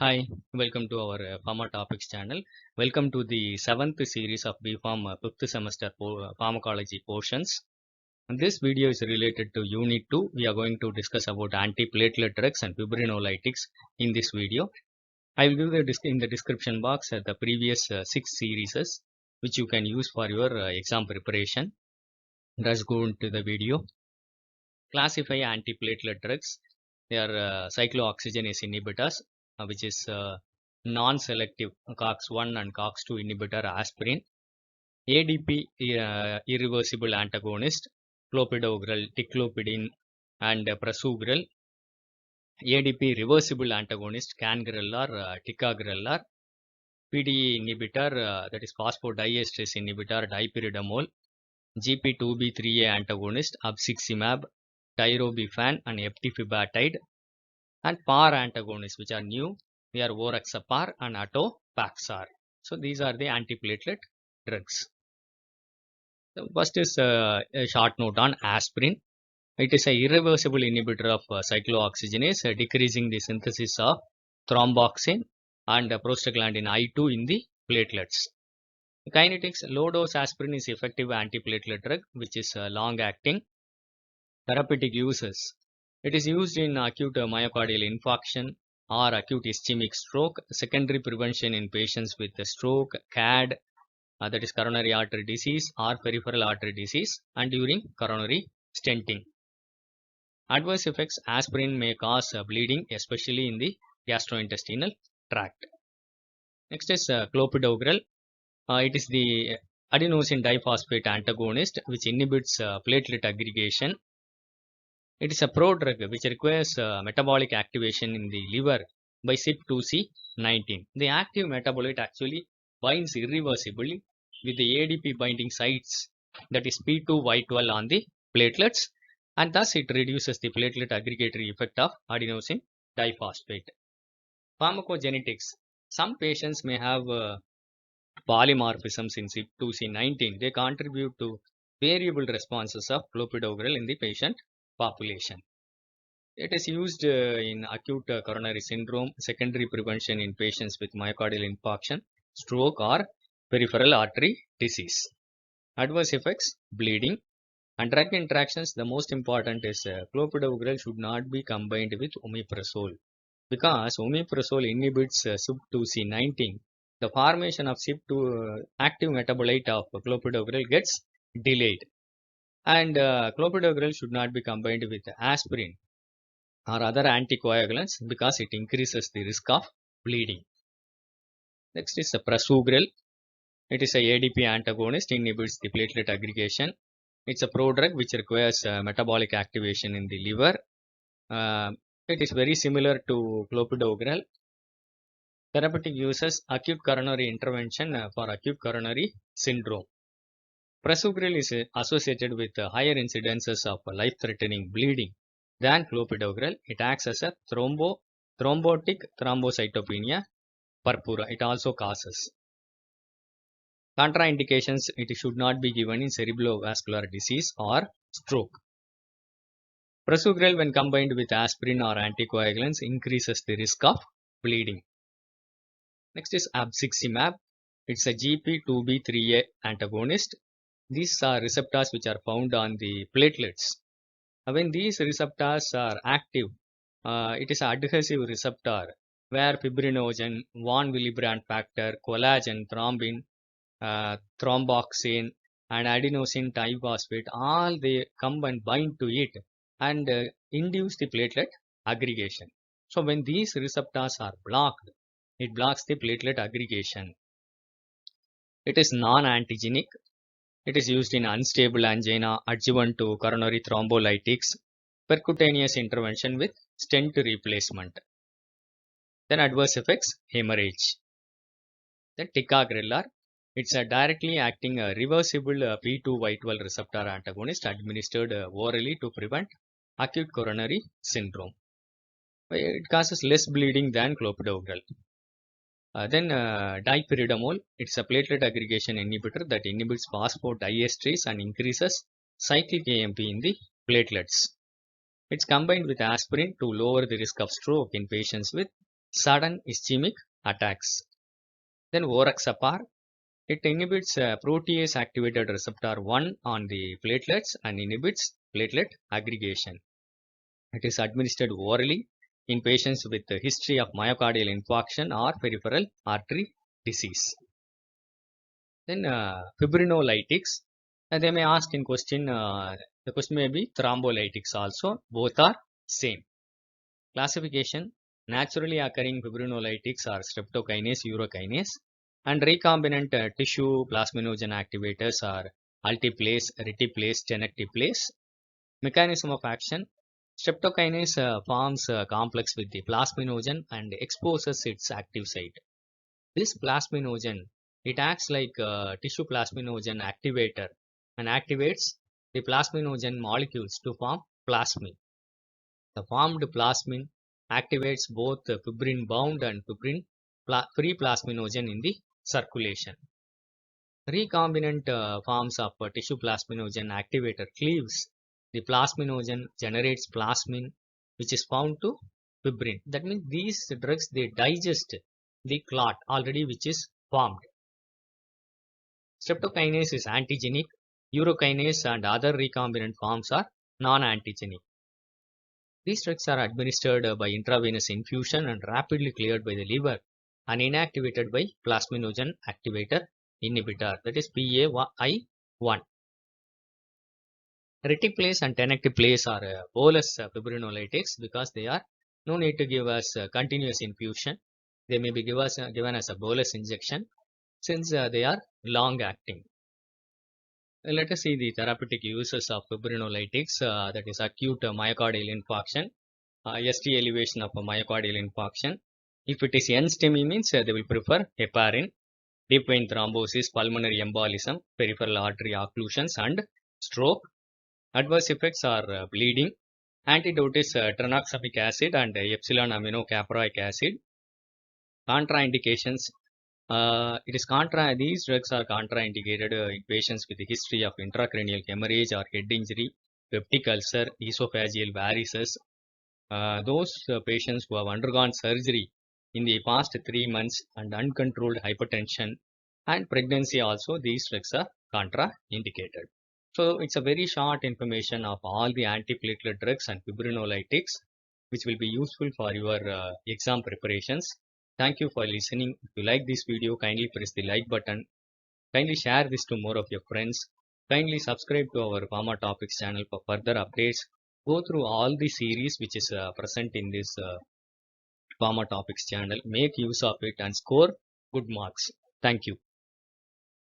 Hi, welcome to our Pharma Topics channel. Welcome to the 7th series of BPharm 5th semester pharmacology portions. And this video is related to Unit 2. We are going to discuss about antiplatelet drugs and fibrinolytics in this video. I will give in the description box the previous 6 series which you can use for your exam preparation. Let's go into the video. Classify antiplatelet drugs. They are cyclooxygenase inhibitors, which is non-selective COX-1 and COX-2 inhibitor aspirin, ADP irreversible antagonist, clopidogrel, ticlopidine, and prasugrel, ADP reversible antagonist, cangrel or ticagrelor, PDE inhibitor, that is phosphodiesterase inhibitor, dipyridamole, GP2B3A antagonist, abciximab, tirobefan, and eptifibatide, and PAR antagonists, which are new. They are Voraxapar and Atopaxar. So these are the antiplatelet drugs. The first is a short note on aspirin. It is an irreversible inhibitor of cyclooxygenase, decreasing the synthesis of thromboxane and prostaglandin I2 in the platelets. Kinetics: low dose aspirin is effective antiplatelet drug which is long-acting. Therapeutic uses: it is used in acute myocardial infarction or acute ischemic stroke, secondary prevention in patients with stroke, CAD, that is coronary artery disease or peripheral artery disease, and during coronary stenting. Adverse effects: aspirin may cause bleeding, especially in the gastrointestinal tract. Next is clopidogrel. It is the adenosine diphosphate antagonist which inhibits platelet aggregation. It is a prodrug which requires metabolic activation in the liver by CYP2C19. The active metabolite actually binds irreversibly with the ADP binding sites, that is P2Y12 on the platelets, and thus it reduces the platelet aggregatory effect of adenosine diphosphate. Pharmacogenetics: some patients may have polymorphisms in CYP2C19. They contribute to variable responses of clopidogrel in the patient population. It is used in acute coronary syndrome, secondary prevention in patients with myocardial infarction, stroke, or peripheral artery disease. Adverse effects: bleeding. And drug interactions: the most important is clopidogrel should not be combined with omeprazole, because omeprazole inhibits CYP2C19. The formation of CYP2 active metabolite of clopidogrel gets delayed. And clopidogrel should not be combined with aspirin or other anticoagulants because it increases the risk of bleeding. Next is prasugrel. It is a ADP antagonist, inhibits the platelet aggregation. It's a prodrug which requires metabolic activation in the liver. It is very similar to clopidogrel. Therapeutic uses: acute coronary intervention for acute coronary syndrome. Prasugrel is associated with higher incidences of life-threatening bleeding than clopidogrel. It acts as a thrombotic thrombocytopenia purpura. It also causes. Contraindications: it should not be given in cerebrovascular disease or stroke. Prasugrel, when combined with aspirin or anticoagulants, increases the risk of bleeding. Next is abciximab. It's a GP2B3A antagonist. These are receptors which are found on the platelets. When these receptors are active, it is an adhesive receptor where fibrinogen, von Willebrand factor, collagen, thrombin, thromboxane, and adenosine diphosphate, all they come and bind to it and induce the platelet aggregation. So when these receptors are blocked, it blocks the platelet aggregation. It is non-antigenic. It is used in unstable angina, adjuvant to coronary thrombolytics, percutaneous intervention with stent replacement. Then adverse effects: hemorrhage. Then ticagrelor. It's a directly acting reversible P2Y12 receptor antagonist administered orally to prevent acute coronary syndrome. It causes less bleeding than clopidogrel. Then dipyridamole. It's a platelet aggregation inhibitor that inhibits phosphodiesterase and increases cyclic AMP in the platelets. It's combined with aspirin to lower the risk of stroke in patients with sudden ischemic attacks. Then Voraxapar, it inhibits protease activated receptor 1 on the platelets and inhibits platelet aggregation. It is administered orally in patients with a history of myocardial infarction or peripheral artery disease. Then fibrinolytics, they may ask in question, the question may be thrombolytics also, both are same. Classification, naturally occurring fibrinolytics are streptokinase, urokinase, and recombinant tissue plasminogen activators are alteplase, reteplase, tenecteplase. Mechanism of action, streptokinase forms a complex with the plasminogen and exposes its active site. This plasminogen, it acts like a tissue plasminogen activator and activates the plasminogen molecules to form plasmin. The formed plasmin activates both the fibrin bound and fibrin free plasminogen in the circulation. Recombinant forms of tissue plasminogen activator cleaves the plasminogen, generates plasmin, which is bound to fibrin. That means these drugs, they digest the clot already which is formed. Streptokinase is antigenic. Urokinase and other recombinant forms are non-antigenic. These drugs are administered by intravenous infusion and rapidly cleared by the liver and inactivated by plasminogen activator inhibitor, that is PAI1. Reteplase and tenecteplase are bolus fibrinolytics because they are no need to give us continuous infusion. They may be given as a bolus injection since they are long acting. Let us see the therapeutic uses of fibrinolytics, that is acute myocardial infarction, ST elevation of a myocardial infarction. If it is NSTEMI means they will prefer heparin, deep vein thrombosis, pulmonary embolism, peripheral artery occlusions and stroke. Adverse effects are bleeding. Antidote is tranexamic acid and epsilon aminocaproic acid. Contraindications. These drugs are contraindicated in patients with a history of intracranial hemorrhage or head injury, peptic ulcer, esophageal varices. Those patients who have undergone surgery in the past 3 months and uncontrolled hypertension and pregnancy also, these drugs are contraindicated. So it's a very short information of all the antiplatelet drugs and fibrinolytics, which will be useful for your exam preparations. Thank you for listening. If you like this video, kindly press the like button. Kindly share this to more of your friends. Kindly subscribe to our Pharma Topics channel for further updates. Go through all the series which is present in this Pharma Topics channel. Make use of it and score good marks. Thank you.